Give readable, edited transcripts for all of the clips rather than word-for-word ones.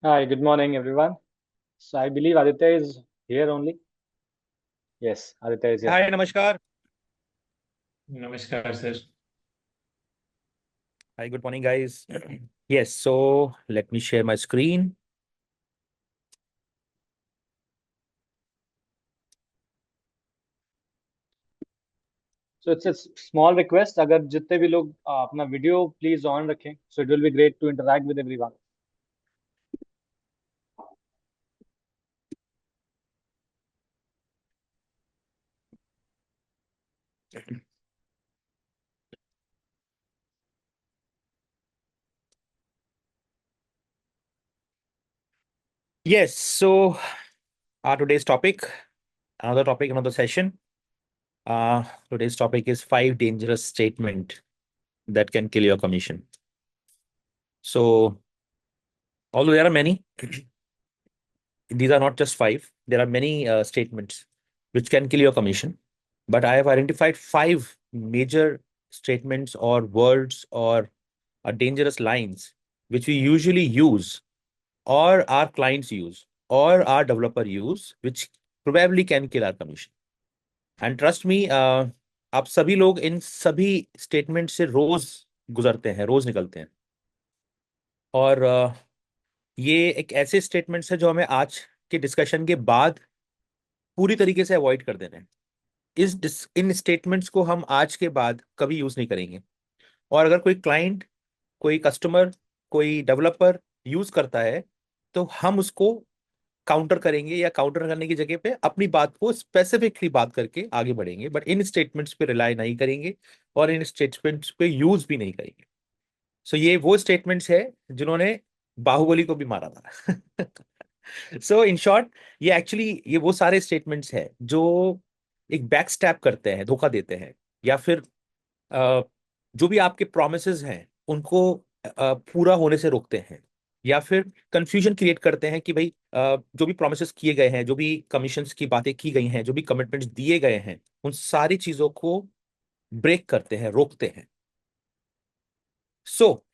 Hi, good morning, everyone. So I believe Aditya is here only. Yes, Aditya is here. हाय नमस्कार. नमस्कार sir. Hi, good morning, guys. Yes, so let me share my screen. So it's a small request. अगर जितने भी लोग अपना video please on रखें. So it will be great to interact with everyone. Yes, so our today's topic, another session. Today's topic is 5 dangerous statement that can kill your commission. So, although there are many, these are not just 5. There are many statements which can kill your commission. But I have identified 5 major statements or words or dangerous lines which we usually use or our clients use or our developer use, which probably can kill our commission. And trust me, आप सभी लोग इन सभी statement से रोज गुजरते हैं, रोज निकलते हैं. और ये एक ऐसे स्टेटमेंट्स है जो हमें आज के डिस्कशन के बाद पूरी तरीके से अवॉइड कर देने हैं. इन स्टेटमेंट्स को हम आज के बाद कभी यूज नहीं करेंगे. और अगर कोई क्लाइंट, कोई कस्टमर, कोई डेवलपर यूज करता है तो हम उसको काउंटर करेंगे या काउंटर करने की जगह पे अपनी बात को स्पेसिफिकली बात करके आगे बढ़ेंगे. बट इन स्टेटमेंट्स पे रिलाई नहीं करेंगे और इन स्टेटमेंट्स पे यूज भी नहीं करेंगे. सो ये वो स्टेटमेंट्स है जिन्होंने बाहुबली को भी मारा था. सो इन शॉर्ट, ये एक्चुअली ये वो सारे स्टेटमेंट्स हैं जो एक बैक स्टैप करते हैं, धोखा देते हैं, या फिर अ, जो भी आपके प्रोमिसेस हैं उनको पूरा होने से रोकते हैं, या फिर कंफ्यूजन क्रिएट करते हैं कि भाई जो भी प्रोमिसेस किए गए हैं, जो भी कमीशंस की बातें की गई हैं, जो भी कमिटमेंट्स दिए गए हैं, उन सारी चीजों को ब्रेक करते हैं, रोकते हैं.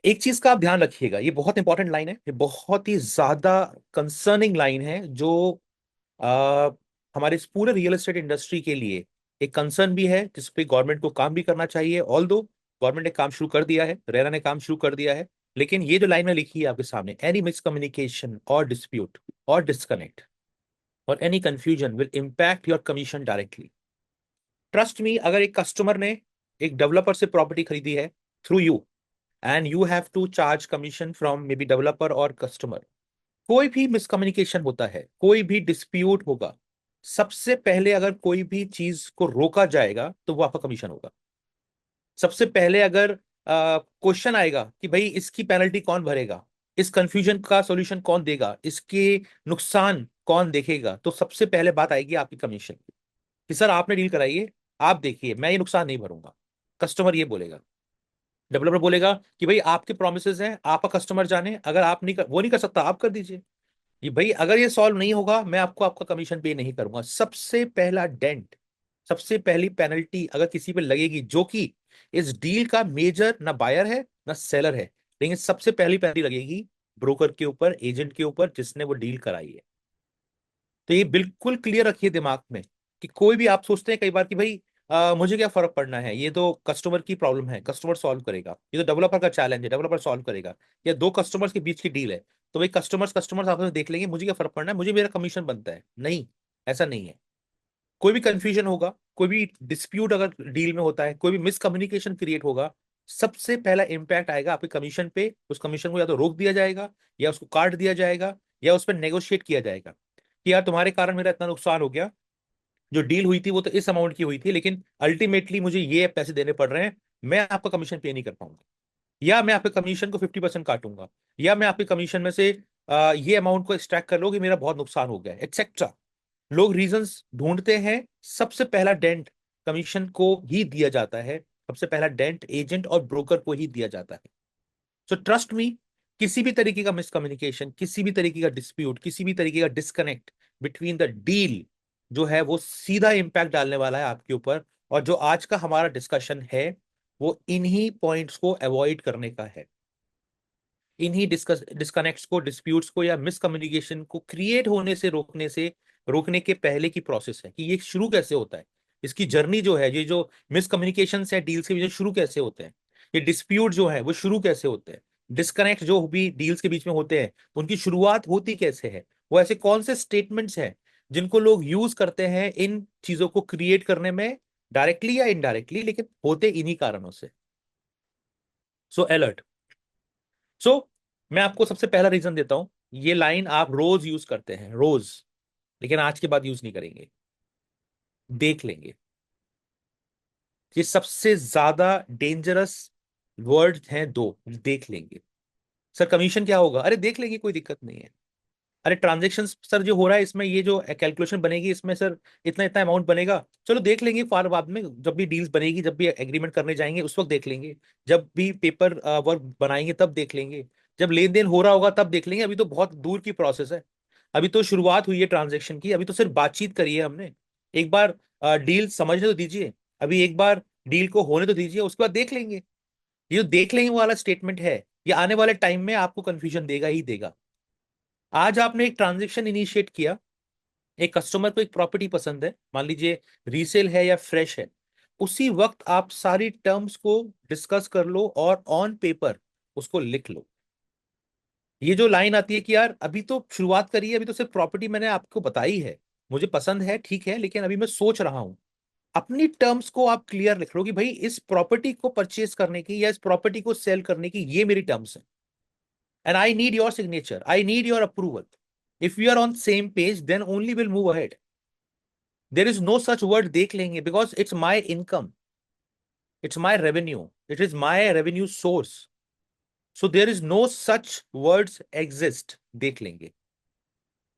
एक चीज का आप ध्यान रखिएगा, ये बहुत इंपॉर्टेंट लाइन है, ये बहुत ही ज्यादा कंसर्निंग लाइन है जो आ, हमारे इस पूरे रियल एस्टेट इंडस्ट्री के लिए एक कंसर्न भी है, जिसपे गवर्नमेंट को काम भी करना चाहिए. ऑल दो गवर्नमेंट ने काम शुरू कर दिया है, रेरा ने काम शुरू कर दिया है, लेकिन ये जो लाइन में लिखी है आपके सामने, एनी मिसकम्युनिकेशन और डिस्प्यूट और डिस्कनेक्ट और any confusion will impact your commission directly. Trust me, अगर एक कस्टमर ने एक डेवलपर से प्रॉपर्टी खरीदी है through you and you have to charge commission from maybe developer और कस्टमर, कोई भी मिसकम्युनिकेशन होता है, कोई भी डिस्प्यूट होगा, सबसे पहले अगर कोई भी चीज को रोका जाएगा तो वो आपका कमीशन होगा. सबसे पहले अगर क्वेश्चन आएगा कि भाई इसकी पेनल्टी कौन भरेगा, इस कंफ्यूजन का सॉल्यूशन कौन देगा, इसके नुकसान कौन देखेगा, तो सबसे पहले बात आएगी आपकी कमीशन की. कि सर आपने डील कराई है, आप देखिए, मैं ये नुकसान नहीं भरूंगा. कस्टमर ये बोलेगा. डेवलपर बोलेगा कि भाई आपके प्रोमिसेस हैं, आपका कस्टमर जाने, अगर आप नहीं कर, वो नहीं कर सकता, आप कर दीजिए. ये भाई अगर ये सॉल्व नहीं होगा, मैं आपको आपका कमीशन पे नहीं करूंगा. सबसे पहला डेंट, सबसे पहली पेनल्टी अगर किसी पे लगेगी, जो कि इस डील का मेजर ना बायर है ना सेलर है, लेकिन सबसे पहली पेनल्टी लगेगी ब्रोकर के ऊपर, एजेंट के ऊपर, जिसने वो डील कराई है. तो ये बिल्कुल क्लियर रखिए दिमाग में कि कोई भी, आप सोचते हैं कई बार कि भाई मुझे क्या फर्क पड़ना है, ये तो कस्टमर की प्रॉब्लम है, कस्टमर सॉल्व करेगा, ये तो डेवलपर का चैलेंज है, डेवलपर सॉल्व करेगा, या दो कस्टमर्स के बीच की डील है, तो भाई कस्टमर्स कस्टमर्स आपस में देख लेंगे, मुझे क्या फर्क पड़ना है, मुझे मेरा कमीशन बनता है. नहीं, ऐसा नहीं है. कोई भी कंफ्यूजन होगा, कोई भी डिस्प्यूट अगर डील में होता है, कोई भी मिसकम्युनिकेशन क्रिएट होगा, सबसे पहला इंपैक्ट आएगा आपके कमीशन पे. उस कमीशन को या तो रोक दिया जाएगा, या उसको काट दिया जाएगा, या उस पर नेगोशिएट किया जाएगा कि यार तुम्हारे कारण मेरा इतना नुकसान हो गया, जो डील हुई थी वो तो इस अमाउंट की हुई थी, लेकिन अल्टीमेटली मुझे ये पैसे देने पड़ रहे हैं, मैं आपका कमीशन पे नहीं कर पाऊंगा, या मैं आपके कमीशन को 50% काटूंगा, या मैं आपके कमीशन में से ये अमाउंट को एक्सट्रैक्ट कर लो कि मेरा बहुत नुकसान हो गया, एक्सेट्रा. लोग रीजंस ढूंढते हैं. सबसे पहला डेंट कमीशन को ही दिया जाता है, सबसे पहला डेंट एजेंट और ब्रोकर को ही दिया जाता है. सो ट्रस्ट मी, किसी भी तरीके का मिसकम्युनिकेशन, किसी भी तरीके का डिस्प्यूट, किसी भी तरीके का डिस्कनेक्ट बिटवीन द डील जो है, वो सीधा इंपैक्ट डालने वाला है आपके ऊपर. और जो आज का हमारा डिस्कशन है वो इन्हीं पॉइंट्स को अवॉइड करने का है. इन्हीं डिस्कनेक्ट्स को, डिस्प्यूट्स को या मिसकम्युनिकेशन को क्रिएट होने से रोकने के पहले की प्रोसेस है कि ये शुरू कैसे होता है, इसकी जर्नी जो है, ये जो मिसकम्युनिकेशन है डील्स के बीच में शुरू कैसे होते हैं, ये डिस्प्यूट जो है वो शुरू कैसे होते हैं, डिस्कनेक्ट जो भी डील्स के बीच में होते हैं उनकी शुरुआत होती कैसे है, वो ऐसे कौन से स्टेटमेंट्स हैं जिनको लोग यूज करते हैं इन चीजों को क्रिएट करने में, डायरेक्टली या इनडायरेक्टली, लेकिन होते इन्हीं कारणों से। सो अलर्ट। सो मैं आपको सबसे पहला रीजन देता हूं, ये लाइन आप रोज यूज करते हैं, रोज, लेकिन आज के बाद यूज नहीं करेंगे, देख लेंगे। ये सबसे ज्यादा डेंजरस वर्ड हैं दो, देख लेंगे। सर कमीशन क्या होगा? अरे देख लेंगे, कोई दिक्कत नहीं है। अरे ट्रांजेक्शन सर जो हो रहा है इसमें, ये जो कैलकुलेशन बनेगी इसमें सर इतना इतना अमाउंट बनेगा, चलो देख लेंगे फार बाद में, जब भी डील्स बनेगी, जब भी एग्रीमेंट करने जाएंगे उस वक्त देख लेंगे, जब भी पेपर वर्क बनाएंगे तब देख लेंगे, जब लेन देन हो रहा होगा तब देख लेंगे, अभी तो बहुत दूर की प्रोसेस है, अभी तो शुरुआत हुई है ट्रांजेक्शन की, अभी तो सिर्फ बातचीत करी है हमने। एक बार डील समझने तो दीजिए, अभी एक बार डील को होने तो दीजिए, उसके बाद देख लेंगे। ये जो देख लेंगे वाला स्टेटमेंट है, ये आने वाले टाइम में आपको कंफ्यूजन देगा ही देगा। आज आपने एक ट्रांजेक्शन इनिशिएट किया, एक कस्टमर को एक प्रॉपर्टी पसंद है, मान लीजिए रीसेल है या फ्रेश है, उसी वक्त आप सारी टर्म्स को डिस्कस कर लो और ऑन पेपर उसको लिख लो। ये जो लाइन आती है कि यार अभी तो शुरुआत करी है, अभी तो सिर्फ प्रॉपर्टी मैंने आपको बताई है, मुझे पसंद है ठीक है, लेकिन अभी मैं सोच रहा हूं, अपनी टर्म्स को आप क्लियर लिख लो कि भाई इस प्रॉपर्टी को परचेज करने की या इस प्रॉपर्टी को सेल करने की ये मेरी टर्म्स है, and I need your signature. I need your approval. If we are on same page, then only we'll move ahead. There is no such word देख लेंगे because it's my income, it's my revenue, it is my revenue source. So there is no such words exist देख लेंगे।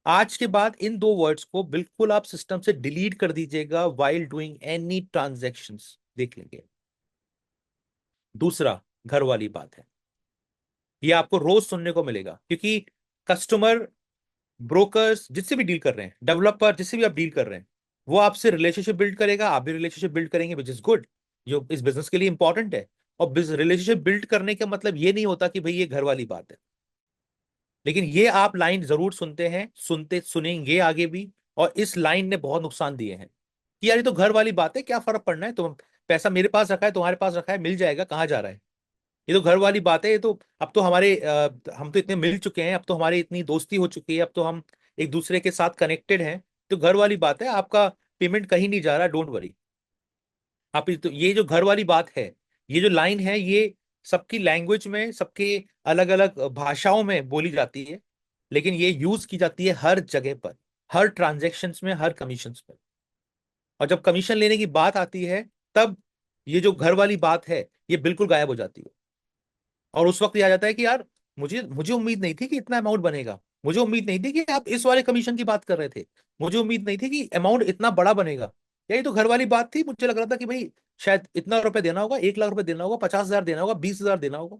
आज के बाद इन दो words को बिल्कुल आप सिस्टम से डिलीट कर दीजिएगा while doing any transactions, देख लेंगे। दूसरा, घर वाली बात है, ये आपको रोज सुनने को मिलेगा, क्योंकि कस्टमर, ब्रोकर्स जिससे भी डील कर रहे हैं, डेवलपर जिससे भी आप डील कर रहे हैं, वो आपसे रिलेशनशिप बिल्ड करेगा, आप भी रिलेशनशिप बिल्ड करेंगे, विच इज गुड, जो इस बिजनेस के लिए इंपॉर्टेंट है। और रिलेशनशिप बिल्ड करने का मतलब ये नहीं होता कि भाई ये घर वाली बात है, लेकिन ये आप लाइन जरूर सुनते हैं, सुनते सुनेंगे आगे भी। और इस लाइन ने बहुत नुकसान दिए हैं कि यार ये तो घर वाली बात है, क्या फर्क पड़ना है, तुम पैसा मेरे पास रखा है, तुम्हारे पास रखा है, मिल जाएगा, कहाँ जा रहा है, ये तो घर वाली बात है, ये तो अब तो हमारे हम तो इतने मिल चुके हैं, अब तो हमारी इतनी दोस्ती हो चुकी है, अब तो हम एक दूसरे के साथ कनेक्टेड हैं, तो घर वाली बात है, आपका पेमेंट कहीं नहीं जा रहा, डोंट वरी। आप तो ये जो घर वाली बात है, ये जो लाइन है, ये सबकी लैंग्वेज में, सबके अलग अलग भाषाओं में बोली जाती है, लेकिन ये यूज की जाती है हर जगह पर, हर ट्रांजेक्शन्स में, हर कमीशंस पर। और जब कमीशन लेने की बात आती है, तब ये जो घर वाली बात है ये बिल्कुल गायब हो जाती है। और उस वक्त ये आ जाता है कि यार मुझे मुझे उम्मीद नहीं थी कि इतना अमाउंट बनेगा, मुझे उम्मीद नहीं थी कि आप इस वाले कमीशन की बात कर रहे थे, मुझे उम्मीद नहीं थी कि अमाउंट इतना बड़ा बनेगा, यही तो घर वाली बात थी, मुझे लग रहा था कि भाई शायद इतना रुपए देना होगा, 1 लाख रुपए देना होगा, 50,000 देना होगा, 20,000 देना होगा,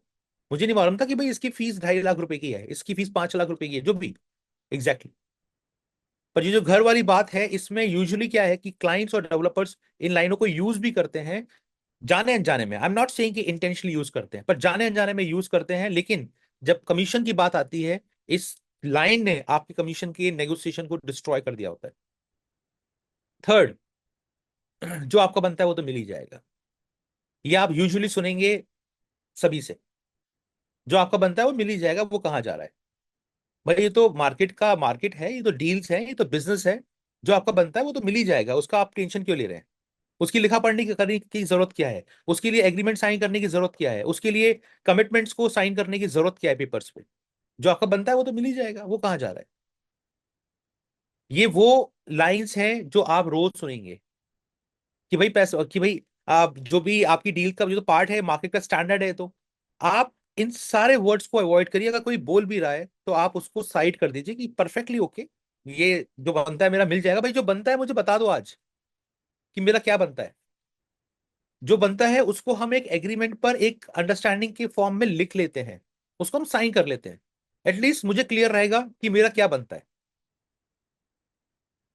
मुझे नहीं मालूम था कि भाई इसकी फीस 2.5 लाख रुपए की है, इसकी फीस 5 लाख रुपए की है, जो भी एग्जैक्टली। पर ये जो घर वाली बात है, इसमें यूजुअली क्या है कि क्लाइंट्स और डेवलपर्स इन लाइनों को यूज भी करते हैं, जाने अनजाने में। आई एम नॉट सेइंग कि इंटेंशनली यूज करते हैं, पर जाने अनजाने में यूज करते हैं, लेकिन जब कमीशन की बात आती है, इस लाइन ने आपके कमीशन के नेगोशिएशन को डिस्ट्रॉय कर दिया होता है। थर्ड, जो आपका बनता है वो तो मिल ही जाएगा, ये आप यूजुअली सुनेंगे सभी से, जो आपका बनता है वो मिल ही जाएगा, वो कहाँ जा रहा है भाई, ये तो मार्केट का मार्केट है, ये तो डील्स है, ये तो बिजनेस है, जो आपका बनता है वो तो मिल ही जाएगा, उसका आप टेंशन क्यों ले रहे हैं, उसकी लिखा पढ़ने की करने की जरूरत क्या है, उसके लिए एग्रीमेंट साइन करने की जरूरत क्या है, उसके लिए कमिटमेंट्स को साइन करने की जरूरत क्या है पेपर्स पे, जो आपका बनता है वो तो मिल ही जाएगा, वो कहाँ जा रहा है। ये वो लाइंस हैं जो आप रोज सुनेंगे कि भाई पैसा, कि भाई आप जो भी आपकी डील का जो पार्ट है, मार्केट का स्टैंडर्ड है, तो आप इन सारे वर्ड्स को अवॉइड करिए। अगर कोई बोल भी रहा है तो आप उसको साइड कर दीजिए कि परफेक्टली ओके, ये जो बनता है मेरा मिल जाएगा, भाई जो बनता है मुझे बता दो आज कि मेरा क्या बनता है, जो बनता है उसको हम एक एग्रीमेंट पर एक अंडरस्टैंडिंग के फॉर्म में लिख लेते हैं, उसको हम साइन कर लेते हैं, एटलीस्ट मुझे क्लियर रहेगा कि मेरा क्या बनता है।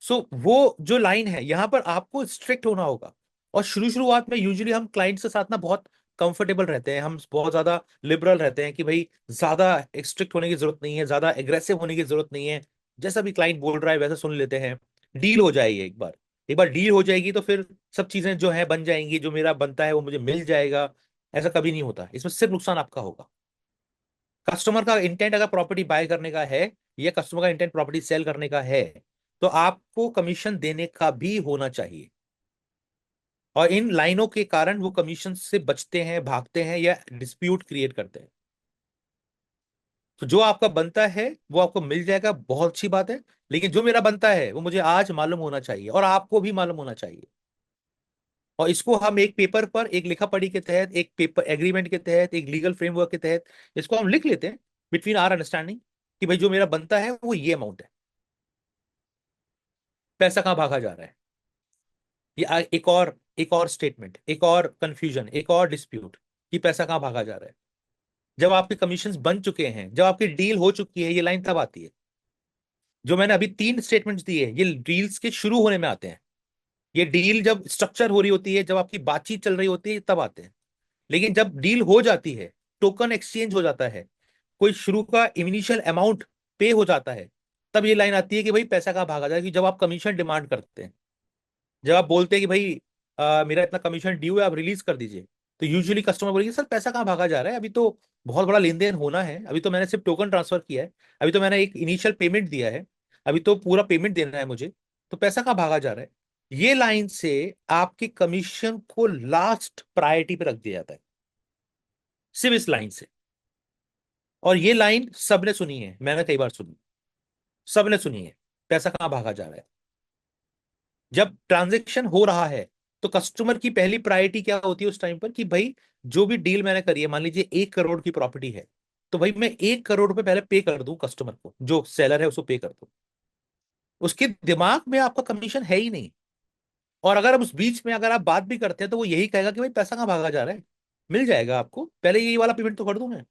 सो वो जो लाइन है, यहां पर आपको स्ट्रिक्ट होना होगा। और शुरुआत में यूजुअली हम क्लाइंट के साथ ना बहुत कंफर्टेबल रहते हैं, हम बहुत ज्यादा लिबरल रहते हैं कि भाई ज्यादा स्ट्रिक्ट होने की जरूरत नहीं है, ज्यादा एग्रेसिव होने की जरूरत नहीं है, जैसा भी क्लाइंट बोल रहा है वैसा सुन लेते हैं। डील हो जाएगी एक बार डील हो जाएगी तो फिर सब चीजें जो है बन जाएंगी, जो मेरा बनता है वो मुझे मिल जाएगा। ऐसा कभी नहीं होता, इसमें सिर्फ नुकसान आपका होगा। कस्टमर का इंटेंट अगर प्रॉपर्टी बाय करने का है या कस्टमर का इंटेंट प्रॉपर्टी सेल करने का है, तो आपको कमीशन देने का भी होना चाहिए। और इन लाइनों के कारण वो कमीशन से बचते हैं, भागते हैं या डिस्प्यूट क्रिएट करते हैं। तो जो आपका बनता है वो आपको मिल जाएगा, बहुत अच्छी बात है। लेकिन जो मेरा बनता है वो मुझे आज मालूम होना चाहिए और आपको भी मालूम होना चाहिए। और इसको हम एक पेपर पर, एक लिखा पढ़ी के तहत, एक पेपर एग्रीमेंट के तहत, एक लीगल फ्रेमवर्क के तहत इसको हम लिख लेते हैं बिटवीन आर अंडरस्टैंडिंग कि भाई जो मेरा बनता है वो ये अमाउंट है। पैसा कहाँ भागा जा रहा है, ये एक और स्टेटमेंट, एक और कंफ्यूजन, एक और डिस्प्यूट कि पैसा कहाँ भागा जा रहा है। जब आपके कमीशंस बन चुके हैं, जब आपकी डील हो चुकी है, ये लाइन तब आती है। जो मैंने अभी 3 स्टेटमेंट्स दिए ये डील्स के शुरू होने में आते हैं। ये डील जब स्ट्रक्चर हो रही होती है, जब आपकी बातचीत चल रही होती है, तब आते हैं। लेकिन जब डील हो जाती है, टोकन एक्सचेंज हो जाता है, कोई शुरू का इनिशियल अमाउंट पे हो जाता है, तब ये लाइन आती है कि भाई पैसा कहाँ भागा जाए। कि जब आप कमीशन डिमांड करते हैं, जब आप बोलते हैं कि भाई मेरा इतना कमीशन ड्यू है, आप रिलीज कर दीजिए, तो यूजुअली कस्टमर बोलेंगे सर पैसा कहाँ भागा जा रहा है, अभी तो बहुत बड़ा लेन देन होना है, अभी तो मैंने सिर्फ टोकन ट्रांसफर किया है, अभी तो मैंने एक इनिशियल पेमेंट दिया है, अभी तो पूरा पेमेंट देना है मुझे, तो पैसा कहाँ भागा जा रहा है। ये लाइन से आपके कमीशन को लास्ट प्रायोरिटी पे रख दिया जाता है, सिर्फ इस लाइन से। और ये लाइन सबने सुनी है, मैंने कई बार सुनी, सबने सुनी है। पैसा कहाँ भागा जा रहा है, जब ट्रांजेक्शन हो रहा है तो कस्टमर की पहली प्रायोरिटी क्या होती है उस टाइम पर कि भाई जो भी डील मैंने करी है, मान लीजिए 1 करोड़ की प्रॉपर्टी है, तो भाई मैं 1 करोड़ रुपए पहले पे कर दूं कस्टमर को, जो सेलर है उसको पे कर दूं। उसके दिमाग में आपका कमीशन है ही नहीं। और अगर अब उस बीच में अगर आप बात भी करते हैं तो वो यही कहेगा कि भाई पैसा कहाँ भागा जा रहा है, मिल जाएगा आपको, पहले यही वाला पेमेंट तो कर दूं मैं।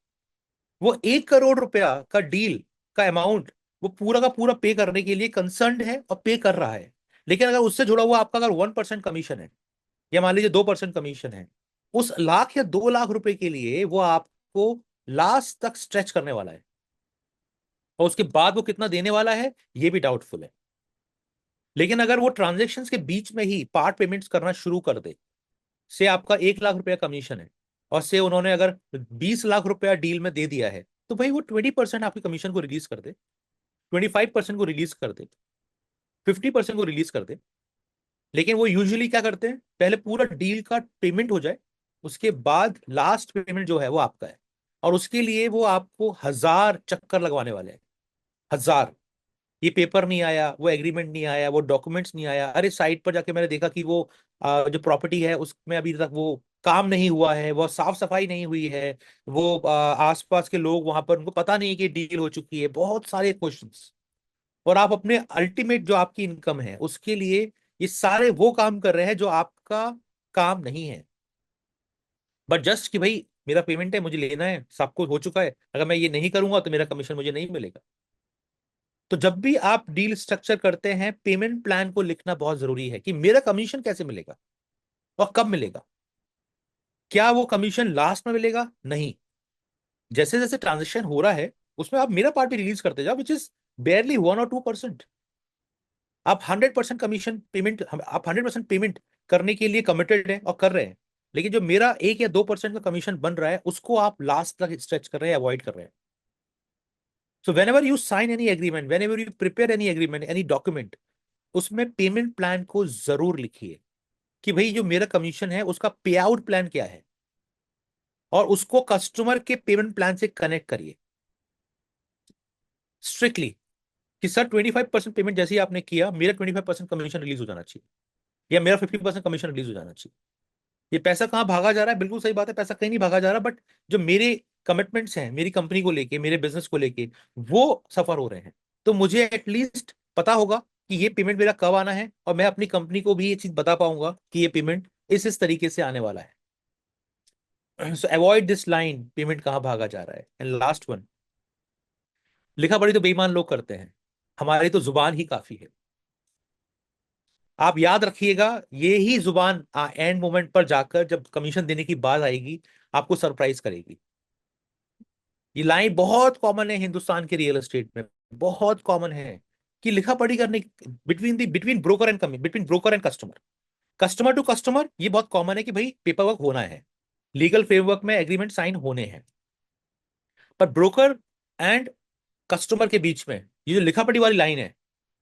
वो 1 करोड़ रुपया का डील का अमाउंट वो पूरा का पूरा पे करने के लिए कंसर्न्ड है और पे कर रहा है। लेकिन अगर उससे जुड़ा हुआ आपका अगर 1% कमीशन है, या मान लीजिए 2% कमीशन है, उस लाख या 2 लाख रुपए के लिए वो आपको लास्ट तक स्ट्रेच करने वाला है। और उसके बाद वो कितना देने वाला है ये भी डाउटफुल है। लेकिन अगर वो ट्रांजेक्शन के बीच में ही पार्ट पेमेंट्स करना शुरू कर दे, से आपका 1 लाख रुपया कमीशन है, और से उन्होंने अगर 20 लाख रुपया डील में दे दिया है, तो भाई वो 20% आपके कमीशन को रिलीज कर दे, 25% को रिलीज कर दे, 50% को रिलीज कर दे। लेकिन वो यूजुअली क्या करते हैं, पहले पूरा डील का पेमेंट हो जाए, उसके बाद लास्ट पेमेंट जो है वो आपका है। और उसके लिए वो आपको 1000 चक्कर लगवाने वाले हैं, 1000। ये पेपर नहीं आया, वो एग्रीमेंट नहीं आया, वो डॉक्यूमेंट्स नहीं आया, अरे साइट पर जाके मैंने देखा कि वो जो प्रॉपर्टी है उसमें अभी तक वो काम नहीं हुआ है, वो साफ सफाई नहीं हुई है, वो आसपास के लोग वहां पर उनको पता नहीं कि डील हो चुकी है, बहुत सारे क्वेश्चंस। और आप अपने अल्टीमेट जो आपकी इनकम है उसके लिए ये सारे वो काम कर रहे हैं जो आपका काम नहीं है। बट जस्ट कि भाई मेरा पेमेंट है, मुझे लेना है, सब कुछ हो चुका है, अगर मैं ये नहीं करूंगा तो मेरा कमीशन मुझे नहीं मिलेगा। तो जब भी आप डील स्ट्रक्चर करते हैं, पेमेंट प्लान को लिखना बहुत जरूरी है कि मेरा कमीशन कैसे मिलेगा और कब मिलेगा। क्या वो कमीशन लास्ट में मिलेगा? नहीं, जैसे जैसे ट्रांजेक्शन हो रहा है उसमें आप मेरा पार्ट भी रिलीज करते जाओ, विच इज बेयरली 1 और 2%। आप 100% कमीशन पेमेंट, आप 100% पेमेंट करने के लिए कमिटेड है और कर रहे हैं। लेकिन जो मेरा 1 या 2% का कमीशन बन रहा है उसको आप लास्ट तक स्ट्रेच कर रहे हैं, अवॉइड कर रहे हैं। So whenever you sign any agreement, whenever you prepare any agreement, any document, उसमें पेमेंट प्लान को जरूर लिखिए कि भाई जो मेरा कमीशन है उसका पे आउट प्लान क्या है, और उसको कस्टमर के पेमेंट प्लान से कनेक्ट करिए स्ट्रिक्टली कि सर 25% पेमेंट जैसे ही आपने किया, मेरा 25% कमीशन रिलीज हो जाना चाहिए, या मेरा 50% कमीशन रिलीज हो जाना चाहिए। ये पैसा कहाँ भागा जा रहा है, बिल्कुल सही बात है, पैसा कहीं नहीं भागा जा रहा, बट जो मेरे कमिटमेंट्स हैं मेरी कंपनी को लेके, मेरे बिजनेस को लेके, वो सफर हो रहे हैं। तो मुझे एटलीस्ट पता होगा कि ये पेमेंट मेरा कब आना है, और मैं अपनी कंपनी को भी ये चीज बता पाऊंगा कि ये पेमेंट इस तरीके से आने वाला है। सो अवॉइड दिस लाइन, पेमेंट कहाँ भागा जा रहा है। एंड लास्ट वन, लिखा पढ़ी तो बेईमान लोग करते हैं, हमारी तो जुबान ही काफी है। आप याद रखिएगा, ये ही जुबान एंड मोमेंट पर जाकर जब कमीशन देने की बात आएगी, आपको सरप्राइज करेगी। ये लाइन बहुत कॉमन है हिंदुस्तान के रियल एस्टेट में, बहुत कॉमन है कि लिखा पढ़ी करने between broker and between broker and customer, customer to customer, ये बहुत कॉमन है कि भाई पेपर वर्क होना है, लीगल फ्रेमवर्क में एग्रीमेंट साइन होने हैं। पर ब्रोकर एंड कस्टमर के बीच में ये जो लिखा पढ़ी वाली लाइन है,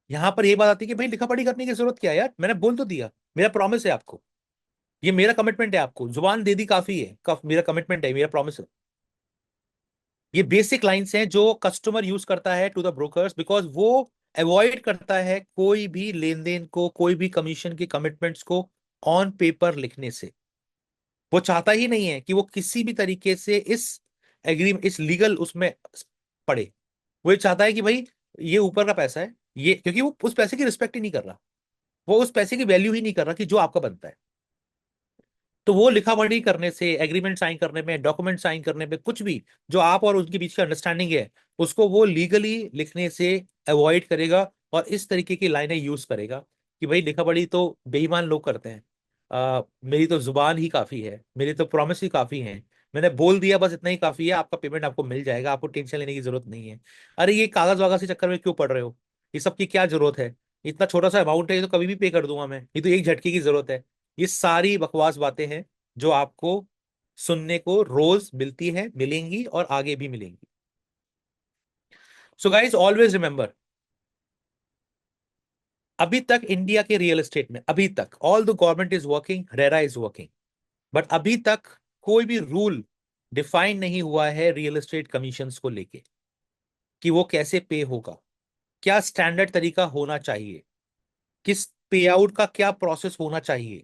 यहां पर ये बात आती है कि भाई लिखा पढ़ी करने की जरूरत क्या है यार, मैंने बोल तो दिया, मेरा प्रॉमिस है आपको, ये मेरा कमिटमेंट है, आपको जुबान दे दी काफी है, मेरा कमिटमेंट है, मेरा प्रॉमिस है। ये बेसिक लाइंस हैं जो कस्टमर यूज करता है टू द ब्रोकर्स, बिकॉज वो अवॉइड करता है कोई भी लेन देन को, कोई भी कमीशन के कमिटमेंट्स को ऑन पेपर लिखने से। वो चाहता ही नहीं है कि वो किसी भी तरीके से इस लीगल उसमें पड़े। वो ये चाहता है कि भाई ये ऊपर का पैसा है, ये क्योंकि वो उस पैसे की रिस्पेक्ट ही नहीं कर रहा, वो उस पैसे की वैल्यू ही नहीं कर रहा कि जो आपका बनता है। तो वो लिखा पढ़ी करने से, एग्रीमेंट साइन करने में, डॉक्यूमेंट साइन करने में, कुछ भी जो आप और उनके बीच की अंडरस्टैंडिंग है, उसको वो लीगली लिखने से अवॉइड करेगा और इस तरीके की लाइनें यूज करेगा कि भाई लिखा पढ़ी तो बेईमान लोग करते हैं, मेरी तो जुबान ही काफी है, मेरी तो प्रॉमिस ही काफी है, मैंने बोल दिया बस इतना ही काफी है, आपका पेमेंट आपको मिल जाएगा, आपको टेंशन लेने की जरूरत नहीं है। अरे ये कागज वागज के चक्कर में क्यों पड़ रहे हो, ये सब की क्या जरूरत है, इतना छोटा सा अमाउंट है, ये तो कभी भी पे कर दूंगा मैं, ये तो एक झटके की जरूरत है। ये सारी बकवास बातें हैं जो आपको सुनने को रोज मिलती है, मिलेंगी और आगे भी मिलेंगी। सो गाइस ऑलवेज रिमेंबर, अभी तक इंडिया के रियल एस्टेट में, अभी तक all the government is working, RERA is working, but अभी तक कोई भी रूल डिफाइन नहीं हुआ है रियल एस्टेट कमीशंस को लेके कि वो कैसे पे होगा, क्या स्टैंडर्ड तरीका होना चाहिए, किस पे आउट का क्या प्रोसेस होना चाहिए।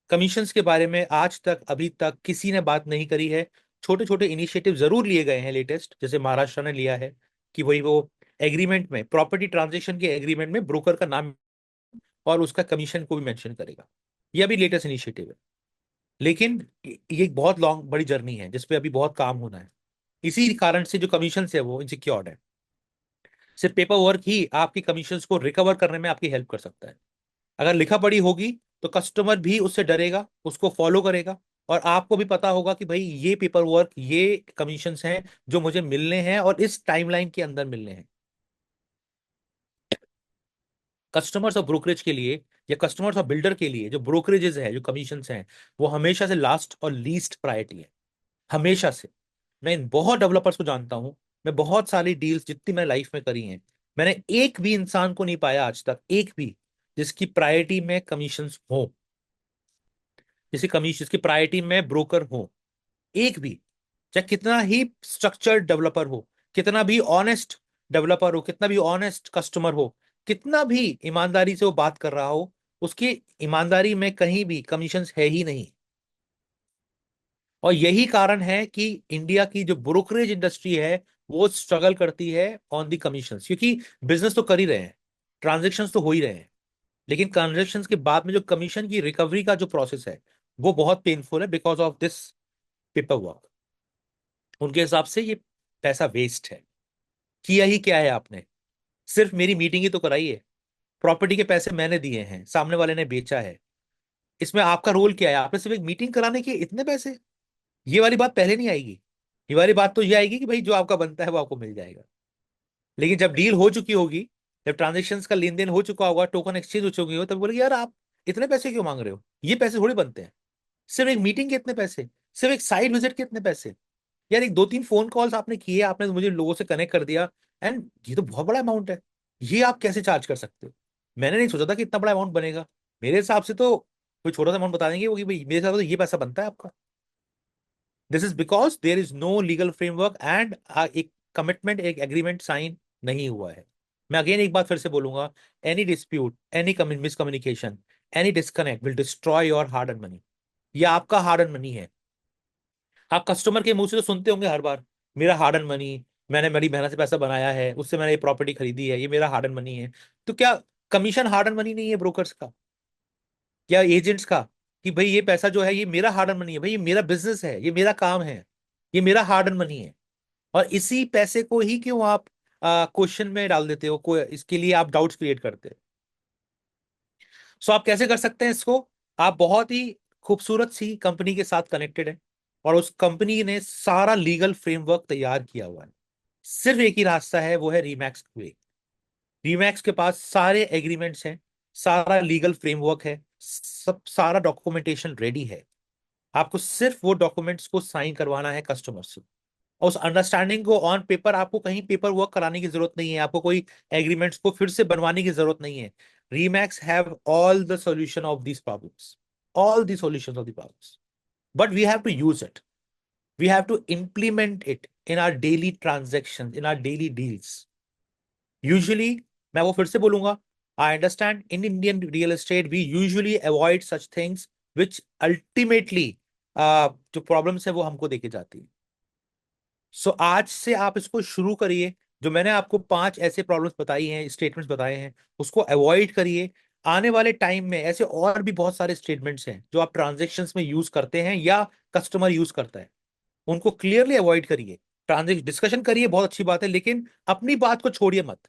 कमीशंस के बारे में आज तक अभी तक किसी ने बात नहीं करी है। छोटे छोटे इनिशिएटिव जरूर लिए गए हैं लेटेस्ट, जैसे महाराष्ट्र ने लिया है कि वही वो एग्रीमेंट में, प्रॉपर्टी ट्रांजेक्शन के एग्रीमेंट में ब्रोकर का नाम और उसका कमीशन को भी मेंशन करेगा। यह भी लेटेस्ट इनिशिएटिव है, लेकिन ये एक बहुत लॉन्ग बड़ी जर्नी है जिसपे अभी बहुत काम होना है। इसी कारण से जो कमीशन है वो इनसिक्योर्ड है। सिर्फ पेपर वर्क ही आपकी कमीशन को रिकवर करने में आपकी हेल्प कर सकता है। अगर लिखा पढ़ी होगी तो कस्टमर भी उससे डरेगा, उसको फॉलो करेगा, और आपको भी पता होगा कि भाई ये पेपर वर्क, ये कमीशंस हैं जो मुझे मिलने हैं और इस टाइमलाइन के अंदर मिलने हैं। कस्टमर्स और ब्रोकरेज के लिए या कस्टमर्स और बिल्डर के लिए जो ब्रोकरेजेस है, जो कमीशंस हैं, वो हमेशा से लास्ट और लीस्ट प्रायोरिटी है, हमेशा से। मैं इन बहुत डेवलपर्स को जानता हूं, मैं बहुत सारी डील्स जितनी मैंने लाइफ में करी हैं, मैंने एक भी इंसान को नहीं पाया आज तक, एक भी जिसकी प्रायोरिटी में कमीशंस हो, जिसकी प्रायोरिटी में ब्रोकर हो, एक भी। चाहे कितना ही स्ट्रक्चर्ड डेवलपर हो, कितना भी ऑनेस्ट डेवलपर हो, कितना भी ऑनेस्ट कस्टमर हो, कितना भी ईमानदारी से वो बात कर रहा हो, उसकी ईमानदारी में कहीं भी कमीशंस है ही नहीं। और यही कारण है कि इंडिया की जो ब्रोकरेज इंडस्ट्री है वो स्ट्रगल करती है ऑन दी कमीशंस, क्योंकि बिजनेस तो कर ही रहे हैं, ट्रांजेक्शन्स तो हो ही रहे हैं, लेकिन ट्रांजेक्शन्स के बाद में जो कमीशन की रिकवरी का जो प्रोसेस है वो बहुत पेनफुल है because of this paper work. उनके हिसाब से ये पैसा वेस्ट है। किया ही क्या है आपने, सिर्फ मेरी मीटिंग ही तो कराई है, प्रॉपर्टी के पैसे मैंने दिए हैं, सामने वाले ने बेचा है, इसमें आपका रोल क्या है, आपने सिर्फ एक मीटिंग कराने के इतने पैसे। ये वाली बात पहले नहीं आएगी, ये वाली बात तो ये आएगी कि भाई जो आपका बनता है वो आपको मिल जाएगा। लेकिन जब डील हो चुकी होगी, जब ट्रांजेक्शन का लेन देन हो चुका होगा, टोकन एक्सचेंज हो चुकी हो, तब बोलेगी यार आप इतने पैसे क्यों मांग रहे हो, ये पैसे थोड़ी बनते हैं, सिर्फ एक मीटिंग के इतने पैसे, सिर्फ एक साइड विजिट के इतने पैसे, यार एक दो तीन फोन कॉल्स आपने किए, आपने मुझे लोगों से कनेक्ट कर दिया, एंड ये तो बहुत बड़ा अमाउंट है, ये आप कैसे चार्ज कर सकते हो। मैंने नहीं सोचा था कि इतना बड़ा अमाउंट बनेगा, मेरे हिसाब से तो कोई छोटा सा अमाउंट बता देंगे वो कि भाई मेरे हिसाब से तो ये पैसा बनता है आपका। This is because there is no legal framework and एक कमिटमेंट, एक एग्रीमेंट साइन नहीं हुआ है। मैं अगेन एक बात फिर से बोलूंगा, any dispute, any miscommunication, any disconnect will destroy your hard and money. ये आपका हार्ड एंड मनी है। आप कस्टमर के मुंह से तो सुनते होंगे हर बार, मेरा हार्ड एंड मनी, मैंने मेरी मेहनत से पैसा बनाया है, उससे मैंने ये प्रॉपर्टी खरीदी है, ये मेरा हार्ड एंड मनी है। तो क्या कमीशन हार्ड एंड मनी नहीं है ब्रोकर्स का या एजेंट्स का, कि भाई ये पैसा जो है ये मेरा हार्ड एंड मनी है, भाई ये मेरा बिजनेस है, ये मेरा काम है, ये मेरा हार्ड एंड मनी है। और इसी पैसे को ही क्यों आप क्वेश्चन में डाल देते हो, को इसके लिए आप डाउट्स क्रिएट करते हो। सो आप कैसे कर सकते हैं इसको, आप बहुत ही खूबसूरत सी कंपनी के साथ कनेक्टेड है, और उस कंपनी ने सारा लीगल फ्रेमवर्क तैयार किया हुआ है। सिर्फ एक ही रास्ता है, वो है रीमैक्स वे। रीमैक्स के पास सारे एग्रीमेंट्स हैं, सारा लीगल फ्रेमवर्क है, सब सारा डॉक्यूमेंटेशन रेडी है। आपको सिर्फ वो डॉक्यूमेंट्स को साइन करवाना है कस्टमर से। और उस अंडरस्टैंडिंग को ऑन पेपर, आपको कहीं पेपर वर्क कराने की जरूरत नहीं है, आपको कोई एग्रीमेंट्स को फिर से बनवाने की जरूरत नहीं है। Remax have all the solution of these problems, all the solutions of the problems, but we have to use it, we have to implement it in our daily transactions, in our daily deals. Usually, मैं वो फिर से बोलूंगा, I understand in Indian real estate we usually avoid such things which ultimately जो problems है वो हमको देके जाती है। सो आज से आप इसको शुरू करिए। जो मैंने आपको 5 ऐसे प्रॉब्लम्स बताई हैं, स्टेटमेंट्स बताए हैं, उसको अवॉइड करिए। आने वाले टाइम में ऐसे और भी बहुत सारे स्टेटमेंट्स हैं जो आप ट्रांजेक्शन्स में यूज करते हैं या कस्टमर यूज करता है, उनको क्लियरली अवॉइड करिए। ट्रांजेक्शन डिस्कशन करिए, बहुत अच्छी बात है, लेकिन अपनी बात को छोड़िए मत।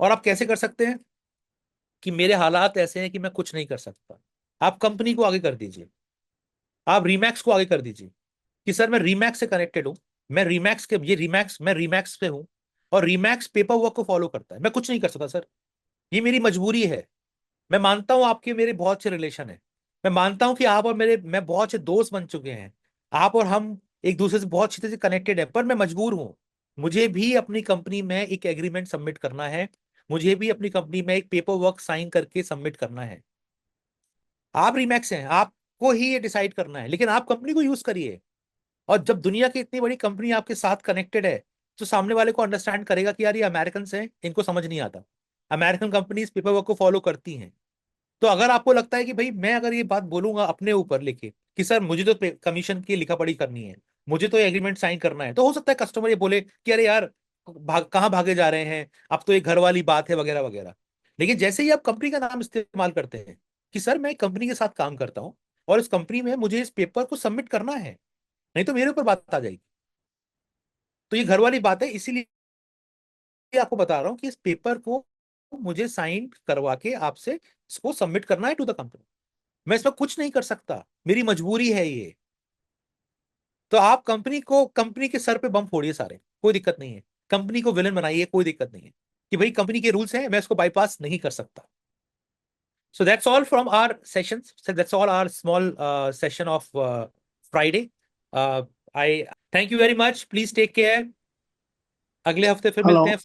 और आप कैसे कर सकते हैं कि मेरे हालात ऐसे हैं कि मैं कुछ नहीं कर सकता, आप कंपनी को आगे कर दीजिए, आप रीमैक्स को आगे कर दीजिए कि सर मैं रीमैक्स से कनेक्टेड हूं, मैं रीमैक्स के ये रीमैक्स मैं रीमैक्स पे हूं और रीमैक्स पेपर वर्क को फॉलो करता है, मैं कुछ नहीं कर सकता सर, ये मेरी मजबूरी है। मैं मानता हूं आपके मेरे बहुत अच्छे रिलेशन है, मैं मानता हूं कि आप और मेरे मैं बहुत अच्छे दोस्त बन चुके हैं, आप और हम एक दूसरे से बहुत अच्छी तरह से कनेक्टेड है, पर मैं मजबूर हूं। मुझे भी अपनी कंपनी में एक एग्रीमेंट सबमिट करना है, मुझे भी अपनी कंपनी में एक पेपर वर्क साइन करके सबमिट करना है। आप रीमैक्स हैं, आपको ही ये डिसाइड करना है, लेकिन आप कंपनी को यूज करिए। और जब दुनिया की इतनी बड़ी कंपनी आपके साथ कनेक्टेड है, तो सामने वाले को अंडरस्टैंड करेगा कि यार ये अमेरिकन हैं, इनको समझ नहीं आता, अमेरिकन कंपनीज पेपर वर्क को फॉलो करती हैं। तो अगर आपको लगता है कि भाई मैं अगर ये बात बोलूंगा अपने ऊपर लेके कि सर मुझे तो कमीशन की लिखा पढ़ी करनी है, मुझे तो एग्रीमेंट साइन करना है, तो हो सकता है कस्टमर ये बोले कि अरे यार कहाँ भागे जा रहे हैं, अब तो ये घर वाली बात है वगैरह वगैरह। लेकिन जैसे ही आप कंपनी का नाम इस्तेमाल करते हैं कि सर मैं कंपनी के साथ काम करता हूँ और इस कंपनी में मुझे इस पेपर को सबमिट करना है, नहीं तो मेरे ऊपर बात आ जाएगी, तो ये घर वाली बात है, इसीलिए आपको बता रहा हूँ कि इस पेपर को मुझे साइन करवा के आपसे इसको सबमिट करना है टू द कंपनी। मैं इसमें कुछ नहीं कर सकता, मेरी मजबूरी है ये। तो आप कंपनी के सर पे बम फोड़िए सारे, कोई दिक्कत नहीं है, कंपनी को विलन बनाइए, कोई दिक्कत नहीं है कि भाई कंपनी के रूल्स हैं, मैं इसको बाईपास नहीं कर सकता। So that's all from our session, that's all our small session of Friday. I thank you very much, please take care, अगले हफ्ते फिर हेलो। मिलते हैं।